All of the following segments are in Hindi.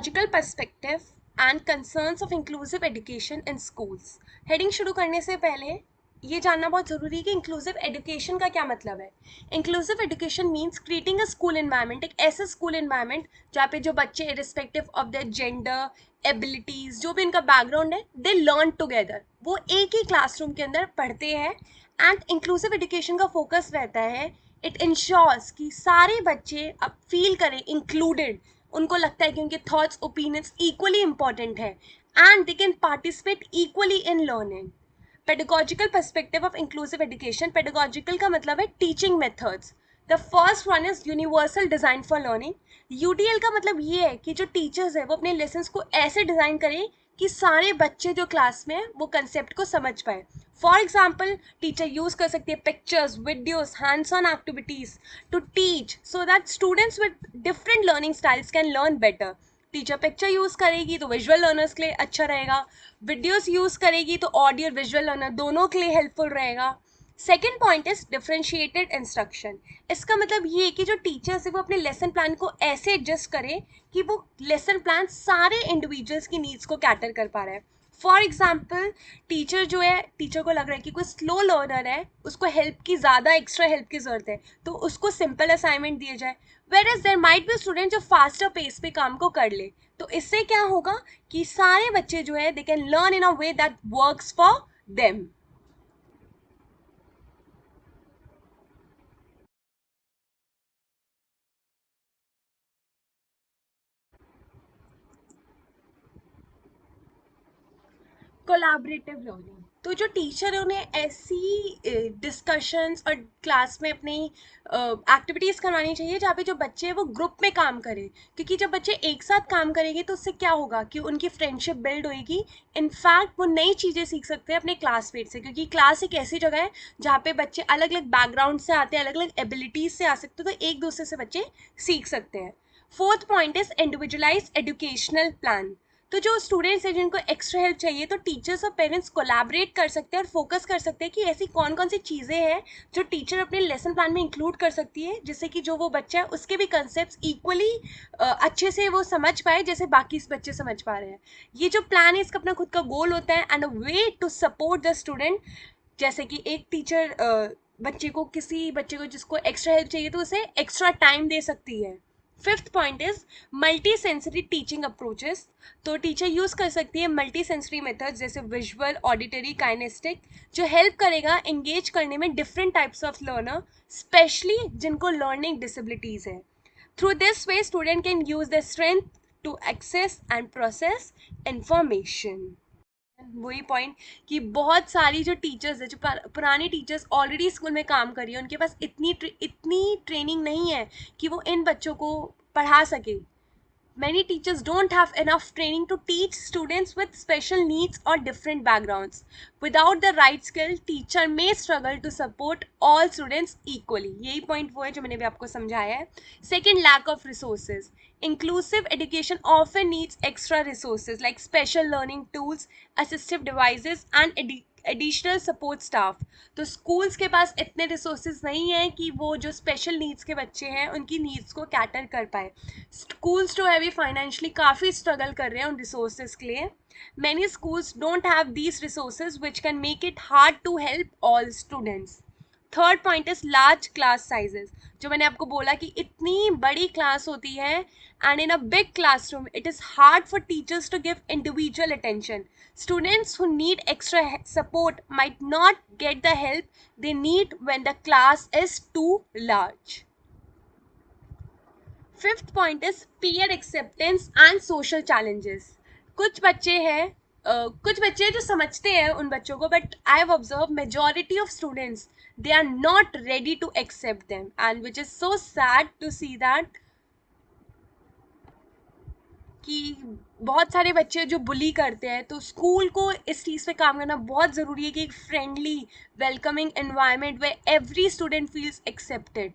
Pedagogical perspective and concerns of inclusive education in schools. Heading शुरू करने से पहले ये जानना बहुत ज़रूरी है कि इंक्लूसिव एजुकेशन का क्या मतलब है। Inclusive education means creating a school environment, एक ऐसा स्कूल इन्वायरमेंट जहाँ पे जो बच्चे irrespective of their gender, abilities, जो भी उनका बैकग्राउंड है, दे लर्न टुगेदर, वो एक ही क्लासरूम के अंदर पढ़ते हैं। एंड इंक्लूसिव एजुकेशन का फोकस रहता है, इट इंश्योर्स कि सारे बच्चे अब फील करें इंक्लूडेड, उनको लगता है कि उनके थॉट्स ओपिनियंस इक्वली इंपॉर्टेंट है and they can participate equally in learning. Pedagogical perspective of inclusive education, pedagogical का मतलब है teaching methods. The first one is universal design for learning. UDL का मतलब ये है कि जो टीचर्स है वो अपने लेसन्स को ऐसे डिजाइन करें कि सारे बच्चे जो क्लास में है वो कंसेप्ट को समझ पाए। फॉर एग्जाम्पल, टीचर यूज कर सकती है pictures, videos, hands on activities to teach so that students with different learning styles can learn better. Teacher picture use करेगी तो विजुअल लर्नर्स के लिए अच्छा रहेगा, वीडियोस यूज करेगी तो ऑडियो विजुअल लर्नर दोनों के लिए हेल्पफुल रहेगा। Second point is differentiated instruction. इसका मतलब ये है कि जो टीचर्स है वो अपने लेसन प्लान को ऐसे एडजस्ट करें कि वो लेसन प्लान सारे इंडिविजुअल्स की नीड्स को कैटर कर पा रहा है। फॉर एग्जाम्पल, टीचर जो है, टीचर को लग रहा है कि कोई स्लो लर्नर है, उसको हेल्प की ज़्यादा एक्स्ट्रा हेल्प की ज़रूरत है, तो उसको सिंपल असाइनमेंट दिया जाए। Whereas there might be student जो फास्टर पेस पे काम को कर ले, तो इससे क्या होगा कि सारे बच्चे जो है they can learn in a way that works for them. Collaborative learning, तो जो टीचर है उन्हें ऐसी डिस्कशंस और क्लास में अपनी एक्टिविटीज़ करवानी चाहिए जहाँ पे जो बच्चे हैं वो ग्रुप में काम करें, क्योंकि जब बच्चे एक साथ काम करेंगे तो उससे क्या होगा कि उनकी फ्रेंडशिप बिल्ड होएगी। इनफैक्ट वो नई चीज़ें सीख सकते हैं अपने क्लासमेट से, क्योंकि क्लास एक ऐसी जगह है जहाँ पे बच्चे अलग अलग बैकग्राउंड से आते हैं, अलग अलग एबिलिटीज़ से आ सकते हैं, तो एक दूसरे से बच्चे सीख सकते हैं। Fourth point is individualise educational plan. तो जो स्टूडेंट्स हैं जिनको एक्स्ट्रा हेल्प चाहिए, तो टीचर्स और पेरेंट्स कोलैबोरेट कर सकते हैं और फोकस कर सकते हैं कि ऐसी कौन कौन सी चीज़ें हैं जो टीचर अपने लेसन प्लान में इंक्लूड कर सकती है, जिससे कि जो वो बच्चा है उसके भी कंसेप्ट इक्वली अच्छे से वो समझ पाए जैसे बाकी बच्चे समझ पा रहे हैं। ये जो प्लान है इसका अपना खुद का गोल होता है and a way to support the student. जैसे कि एक टीचर बच्चे को, किसी बच्चे को जिसको एक्स्ट्रा हेल्प चाहिए तो उसे एक्स्ट्रा टाइम दे सकती है। Fifth point is multi sensory teaching approaches. तो टीचर यूज कर सकती है मल्टी सेंसरी मेथड्स जैसे विजुअल, ऑडिटरी, काइनेस्टिक, जो हेल्प करेगा एंगेज करने में different types of learner, specially जिनको लर्निंग डिसेबिलिटीज है। Through this way student can use the strength to access and process information. वही पॉइंट कि बहुत सारी जो टीचर्स है, जो पुरानी टीचर्स ऑलरेडी स्कूल में काम कर रही है, उनके पास इतनी ट्रेनिंग नहीं है कि वो इन बच्चों को पढ़ा सके। Many teachers don't have enough training to teach students with special needs or different backgrounds. Without the right skill, teacher may struggle to support all students equally. यही point वो है जो मैंने भी आपको समझाया है। Second, lack of resources. Inclusive education often needs extra resources like special learning tools, assistive devices, and additional support staff. तो स्कूल्स के पास इतने रिसोर्सेज नहीं है कि वो जो स्पेशल नीड्स के बच्चे हैं उनकी नीड्स को कैटर कर पाए। स्कूल्स जो है अभी फाइनेंशियली काफ़ी स्ट्रगल कर रहे हैं उन रिसोर्सेज के लिए। Many schools don't have these resources which can make it hard to help all students. Third point is large class sizes. जो मैंने आपको बोला कि इतनी बड़ी क्लास होती है and in a big classroom it is hard for teachers to give individual attention. Students who need extra support might not get the help they need when the class is too large. Fifth point is peer acceptance and social challenges. कुछ बच्चे हैं, कुछ बच्चे जो समझते हैं उन बच्चों को, but I have observe majority of students they are not ready to accept them, and which is so sad to see that कि बहुत सारे बच्चे जो बुली करते हैं। तो स्कूल को इस चीज़ पे काम करना बहुत ज़रूरी है कि एक friendly, welcoming environment where every student feels accepted.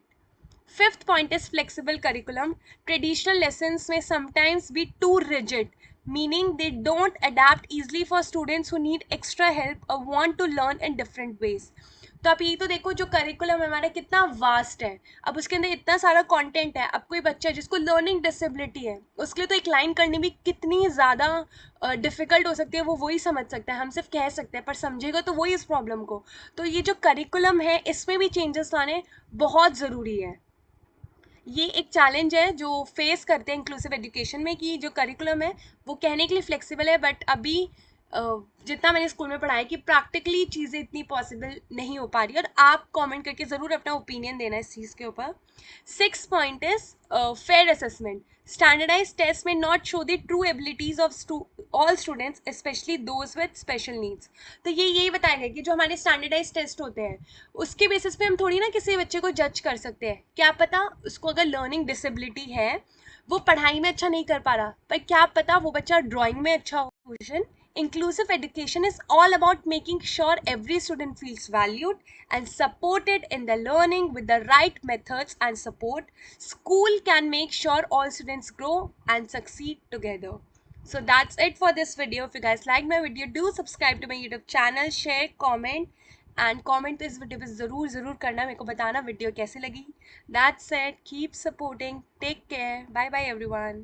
Fifth point is flexible curriculum. Traditional lessons में sometimes be too rigid, meaning they don't adapt easily for students who need extra help or want to learn in different ways. तो आप यही तो देखो, जो करिकुलम हमारा कितना वास्ट है, अब उसके अंदर इतना सारा कंटेंट है। अब कोई बच्चा जिसको लर्निंग डिसेबिलिटी है, उसके लिए तो एक लाइन करनी भी कितनी ज़्यादा डिफ़िकल्ट हो सकती है, वो वही समझ सकता है। हम सिर्फ कह सकते हैं, पर समझेगा तो वही इस प्रॉब्लम को। तो ये जो करिकुलम है, इसमें भी चेंजेस लाने बहुत ज़रूरी है। ये एक चैलेंज है जो फेस करते हैं इंक्लूसिव एजुकेशन में, कि जो करिकुलम है वो कहने के लिए फ्लेक्सिबल है, बट अभी अ, जितना मैंने स्कूल में पढ़ा है कि प्रैक्टिकली चीज़ें इतनी पॉसिबल नहीं हो पा रही। और आप कमेंट करके ज़रूर अपना ओपिनियन देना इस चीज़ के ऊपर। 6 point is fair assessment. Standardize test में not show the true abilities of all students, specially those with special needs. तो ये यही बताएगा कि जो हमारे स्टैंडर्डाइज टेस्ट होते हैं, उसके बेसिस पे हम थोड़ी ना किसी बच्चे को जज कर सकते हैं। क्या पता उसको अगर लर्निंग डिसेबिलिटी है, वो पढ़ाई में अच्छा नहीं कर पा रहा, पर क्या पता वो बच्चा ड्राइंग में अच्छा हो। Inclusive education is all about making sure every student feels valued and supported in the learning. With the right methods and support, school can make sure all students grow and succeed together. So that's it for this video. If you guys like my video, do subscribe to my YouTube channel, share, comment, and comment तो इस वीडियो पे ज़रूर ज़रूर करना, मेरे को बताना वीडियो कैसी लगी. That's it. Keep supporting. Take care. Bye bye everyone.